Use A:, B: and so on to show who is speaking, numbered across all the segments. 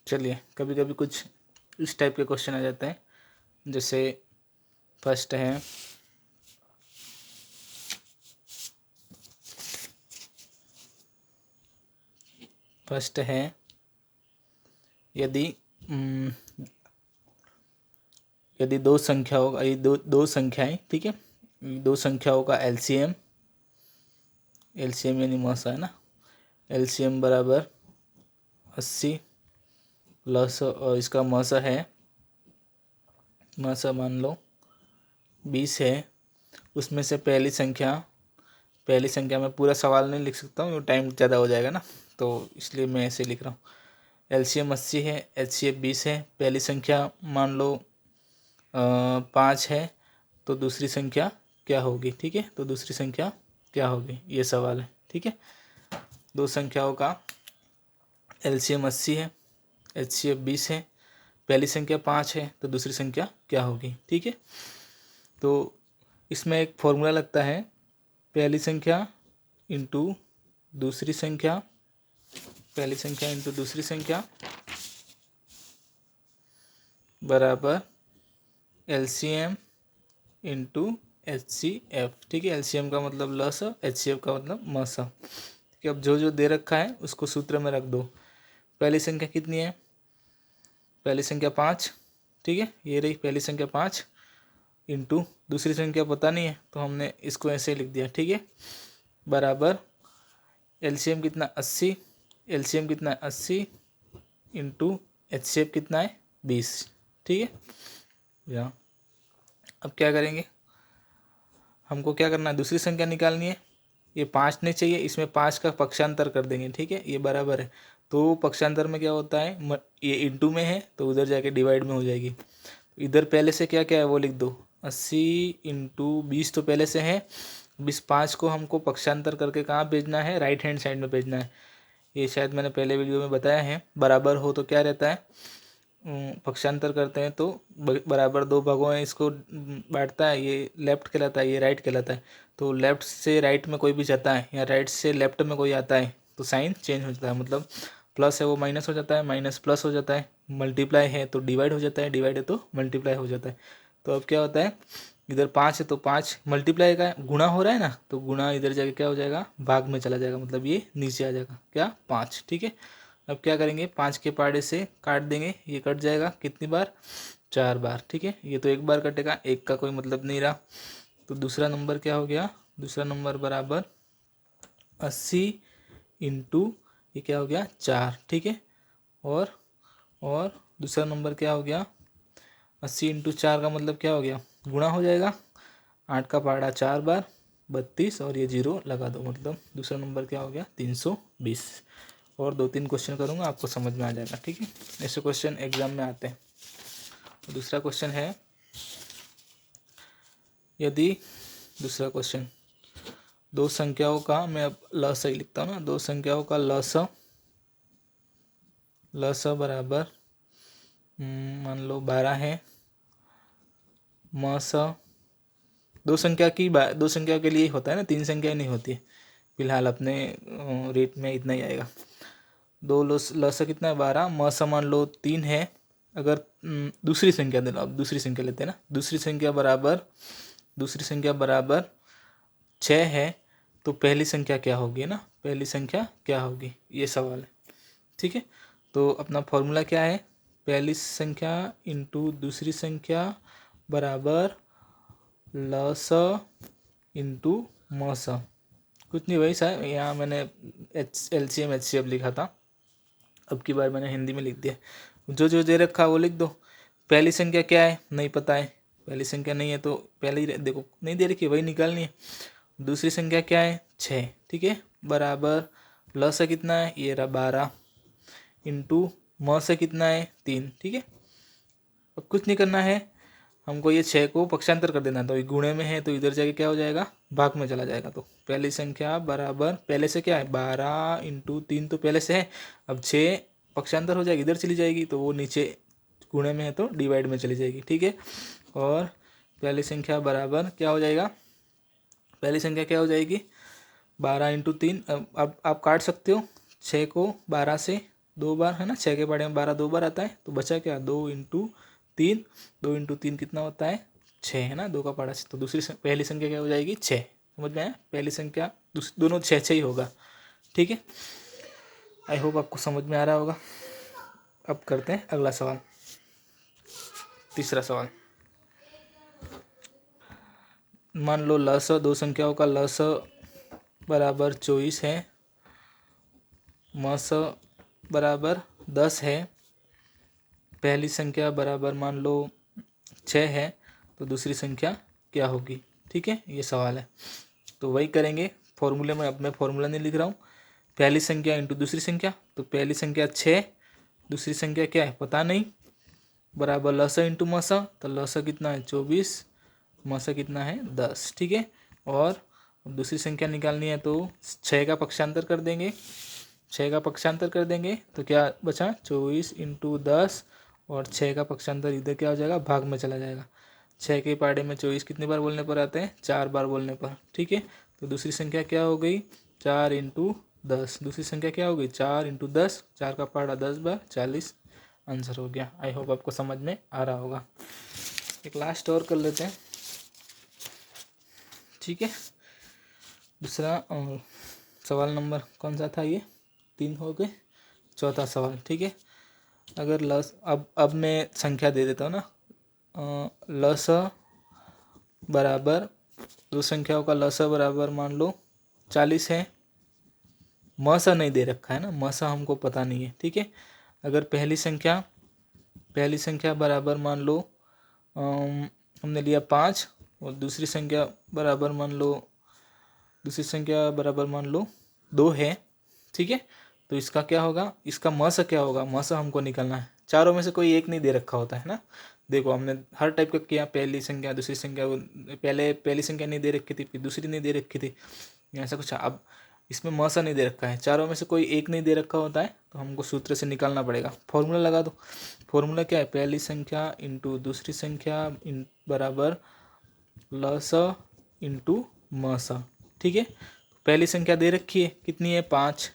A: चलिए, कभी कभी कुछ इस टाइप के क्वेश्चन आ जाते हैं। जैसे फर्स्ट है, यदि यदि दो संख्याओं का, ये दो संख्याएं, ठीक है, दो संख्याओं का एलसीएम यानी मसा है ना, एलसीएम बराबर 80 प्लस और इसका मसा मान लो 20 है। उसमें से पहली संख्या में पूरा सवाल नहीं लिख सकता हूँ, टाइम ज़्यादा हो जाएगा ना, तो इसलिए मैं ऐसे लिख रहा हूँ। एलसीएम 80 है, एचसीएफ 20 है। पहली संख्या मान लो 5 है, तो दूसरी संख्या क्या होगी, ठीक है, तो दूसरी संख्या क्या होगी, ये सवाल है, ठीक है। दो संख्याओं का एलसीएम 80 है, एचसीएफ 20 है, पहली संख्या 5 है, तो दूसरी संख्या क्या होगी, ठीक है। तो इसमें एक फॉर्मूला लगता है, पहली संख्या इंटू दूसरी संख्या, बराबर एलसीएम इंटू एचसीएफ, ठीक है। एलसीएम का मतलब लस, एचसीएफ का मतलब मस। ठीक है, अब जो जो दे रखा है उसको सूत्र में रख दो। पहली संख्या कितनी है, पहली संख्या 5, ठीक है, ये रही पहली संख्या 5, इंटू दूसरी संख्या पता नहीं है तो हमने इसको ऐसे लिख दिया, ठीक है, बराबर एलसीएम कितना 80, इंटू एचसीएफ कितना है 20, ठीक है। या अब क्या करेंगे, हमको क्या करना है, दूसरी संख्या निकालनी है। ये 5 नहीं चाहिए, इसमें 5 का पक्षांतर कर देंगे, ठीक है, ये बराबर है। तो पक्षांतर में क्या होता है, ये इंटू में है तो उधर जाके डिवाइड में हो जाएगी। तो इधर पहले से क्या क्या है वो लिख दो, 80 इंटू 20 तो पहले से है, 20 5 को हमको पक्षांतर करके कहाँ भेजना है, राइट हैंड साइड में भेजना है। ये शायद मैंने पहले वीडियो में बताया है। बराबर हो तो क्या रहता है, पक्षांतर करते हैं तो बराबर दो भागों में इसको बांटता है, ये लेफ्ट कहलाता है, ये राइट कहलाता है। तो लेफ्ट से राइट में कोई भी जाता है या राइट से लेफ्ट में कोई आता है तो साइन चेंज हो जाता है, मतलब प्लस है वो माइनस हो जाता है, माइनस प्लस हो जाता है, मल्टीप्लाई है तो डिवाइड हो जाता है, डिवाइड है तो मल्टीप्लाई हो जाता है। तो अब क्या होता है, इधर 5 है तो 5 मल्टीप्लाई का गुणा हो रहा है ना, तो गुणा इधर जाके क्या हो जाएगा, भाग में चला जाएगा, मतलब ये नीचे आ जाएगा क्या, 5, ठीक है। अब क्या करेंगे, 5 के पाड़े से काट देंगे, ये कट जाएगा कितनी बार, 4 बार, ठीक है। ये तो एक बार कटेगा, एक का कोई मतलब नहीं रहा। तो दूसरा नंबर क्या हो गया, दूसरा नंबर बराबर 80 इंटू ये क्या हो गया 4, ठीक है। और दूसरा नंबर क्या हो गया, 80 इंटू 4 का मतलब क्या हो गया, गुणा हो जाएगा, 8 का पहाड़ा 4 बार 32 और ये 0 लगा दो, मतलब दूसरा नंबर क्या हो गया 320। और 2-3 क्वेश्चन करूँगा, आपको समझ में आ जाएगा, ठीक है। ऐसे क्वेश्चन एग्जाम में आते हैं। तो दूसरा क्वेश्चन है, यदि दूसरा क्वेश्चन दो संख्याओं का, मैं अब लस ही लिखता हूँ ना, दो संख्याओं का लस बराबर मान लो 12 है, मस दो संख्या के लिए होता है ना, 3 संख्याएं नहीं होती है। फिलहाल अपने रेट में इतना ही आएगा। दो लस कितना है 12, मस मान लो 3 है। अगर दूसरी संख्या दे लो, अब दूसरी संख्या लेते हैं ना, दूसरी संख्या बराबर 6 है, तो पहली संख्या क्या होगी ना, पहली संख्या क्या होगी, ये सवाल है, ठीक है। तो अपना फॉर्मूला क्या है, पहली संख्या इंटू दूसरी संख्या बराबर लस इंटू मस, कुछ नहीं, वही सा है। यहाँ मैंने एलसीएम एचसीएफ लिखा था, अब की बार मैंने हिंदी में लिख दिया। जो जो दे रखा वो लिख दो। पहली संख्या क्या है नहीं पता है, पहली संख्या नहीं है तो पहले ही देखो, नहीं दे रखी वही निकालनी है। दूसरी संख्या क्या है 6, ठीक है, बराबर प्लस है कितना है, ये रहा 12, इंटू मस है कितना है 3, ठीक है। अब कुछ नहीं करना है, हमको ये 6 को पक्षांतर कर देना, तो ये गुणे में है तो इधर जाके क्या हो जाएगा, भाग में चला जाएगा। तो पहली संख्या बराबर पहले से क्या है 12 इंटू 3 तो पहले से है, अब 6 पक्षांतर हो जाएगी, इधर चली जाएगी तो वो नीचे गुणे में है तो डिवाइड में चली जाएगी, ठीक है। और पहली संख्या बराबर क्या हो जाएगा, पहली संख्या क्या हो जाएगी 12 इंटू 3। अब आप काट सकते हो 6 को 12 से, 2 बार है ना, 6 के पहाड़े में 12 2 बार आता है, तो बचा क्या 2 इंटू 3, 2 इंटू 3 कितना होता है 6 है ना, 2 का पहाड़ा। तो पहली संख्या क्या हो जाएगी 6। समझ में आया, पहली संख्या दोनों 6 ही होगा। ठीक है, आई होप आपको समझ में आ रहा होगा। अब करते हैं अगला सवाल, तीसरा सवाल। मान लो लस दो संख्याओं का लस बराबर 24 है, मस बराबर 10 है, पहली संख्या बराबर मान लो 6 है, तो दूसरी संख्या क्या होगी। ठीक है, ये सवाल है। तो वही करेंगे फॉर्मूले में। अब मैं फॉर्मूला नहीं लिख रहा हूँ, पहली संख्या इंटू दूसरी संख्या। तो पहली संख्या 6, दूसरी संख्या क्या है पता नहीं, बराबर लस इंटू मस। तो लस कितना है 24, मस कितना है 10। ठीक है, और दूसरी संख्या निकालनी है तो 6 का पक्षांतर कर देंगे, 6 का पक्षांतर कर देंगे तो क्या बचा 24 इंटू 10, और 6 का पक्षांतर इधर क्या हो जाएगा भाग में चला जाएगा। 6 के पहाड़े में 24 कितनी बार बोलने पर आते हैं 4 बार बोलने पर। ठीक है, तो दूसरी संख्या क्या हो गई 4 इंटू 10, दूसरी संख्या क्या हो गई 4 इंटू 10, 4 का पहाड़ा 10 बार 40, आंसर हो गया। आई होप आपको समझ में आ रहा होगा। एक लास्ट और कर लेते हैं। ठीक है, दूसरा सवाल नंबर कौन सा था, ये 3 हो गए। चौथा सवाल। ठीक है, अगर लस अब मैं संख्या दे देता हूँ ना, लस बराबर दो संख्याओं का लस बराबर मान लो 40 है, मसा नहीं दे रखा है ना, मसा हमको पता नहीं है। ठीक है, अगर पहली संख्या बराबर मान लो हमने लिया 5, और दूसरी संख्या बराबर मान लो 2 है। ठीक है, तो इसका क्या होगा, इसका मस क्या होगा, मस हमको निकालना है। चारों में से कोई एक नहीं दे रखा होता है ना। देखो हमने हर टाइप का किया, पहली संख्या दूसरी संख्या, पहले पहली संख्या नहीं दे रखी थी, फिर दूसरी नहीं दे रखी थी, ऐसा कुछ। अब इसमें मसा नहीं दे रखा है, चारों में से कोई एक नहीं दे रखा होता है, तो हमको सूत्र से निकालना पड़ेगा। फॉर्मूला लगा दो। फॉर्मूला क्या है, पहली संख्या इंटू दूसरी संख्या बराबर लस इंटू मसा। ठीक है, पहली संख्या दे रखी है कितनी है 5,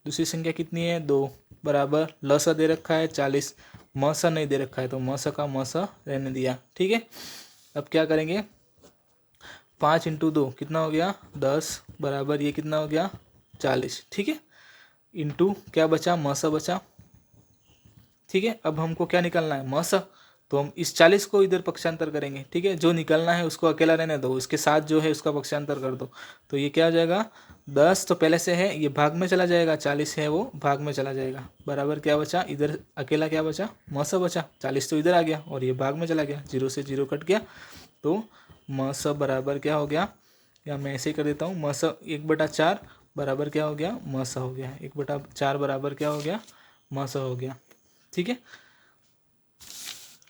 A: दूसरी संख्या कितनी है 2, बराबर लसा दे रखा है 40, मसा नहीं दे रखा है, तो मसा का मसा रहने दिया। ठीक है, अब क्या करेंगे 5 इंटू 2 कितना हो गया 10, बराबर ये कितना हो गया 40। ठीक है, इंटू क्या बचा मसा बचा। ठीक है, अब हमको क्या निकालना है मसा, तो हम इस 40 को इधर पक्षांतर करेंगे। ठीक है, जो निकलना है उसको अकेला रहने दो, उसके साथ जो है उसका पक्षांतर कर दो। तो ये क्या हो जाएगा 10 तो पहले से है, ये भाग में चला जाएगा, 40 है वो भाग में चला जाएगा, बराबर क्या बचा इधर अकेला क्या बचा मसा बचा, 40 तो इधर आ गया और ये भाग में चला गया, 0 से 0 कट गया, तो मसा बराबर क्या हो गया, या मैं ऐसे ही कर देता हूँ, मसा 1/4 बराबर क्या हो गया मसा हो गया, 1/4 बराबर क्या हो गया मसा हो गया। ठीक है,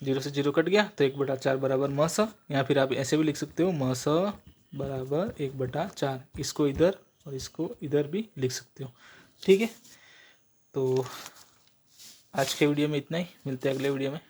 A: 0 से 0 कट गया, तो 1/4 बराबर मस, या फिर आप ऐसे भी लिख सकते हो मस बराबर 1/4, इसको इधर और इसको इधर भी लिख सकते हो। ठीक है, तो आज के वीडियो में इतना ही, मिलते हैं अगले वीडियो में।